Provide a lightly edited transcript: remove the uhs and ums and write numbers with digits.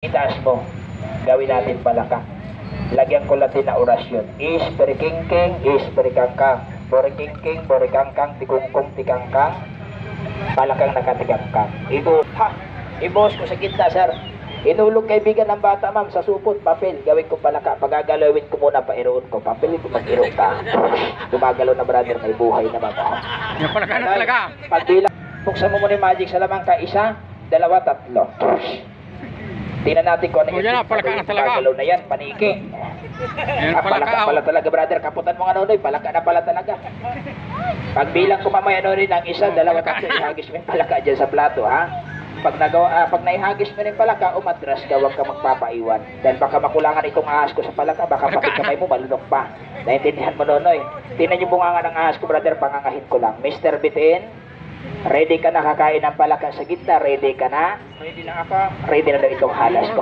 Itaas mo, gawin natin palaka. Lagyan ko natin na orasyon. Is perikingking, is perikangkang. Borikingking, borikangkang, tikungkong, tikangkang. Palakang nakatikangkang. Ito, ha, ibos ko sa gitna, sir. Inulog kaibigan ng bata, ma'am, sa supot, papel. Gawin ko palaka. Pagagalawin ko muna, pairoon ko. Papel, mag-iro ka. Gumagalaw na, brother, may buhay na, ma'am. Yung palaka na talaga. Pagbilang, buksan mo muna yung magic sa lamang ka. Isa, dalawa, tatlo. Tingnan natin kung ano yung palaka na talaga. Gagalaw na yan, paniki. Palaka pala talaga, brother. Kaputan mo nga nonoy, palaka na pala talaga. Pagbilang ko mamaya nonoy ng isa, dalawa, tatlo, ihagis mo yung palaka dyan sa plato, ha? Pag naihagis mo yung palaka, umatras ka, huwag ka magpapaiwan. Dahil baka makulangan itong ahas ko sa palaka, baka pati kamay mo malunok pa. Naintindihan mo nonoy. Tingnan yung bunganga ng ahas ko, brother, pangangahin ko lang. Mr. Bitin, ready ka na kakain ng palaka sa gitna? Ready ka na? Ready na ako. Ready na daw itong halas ko.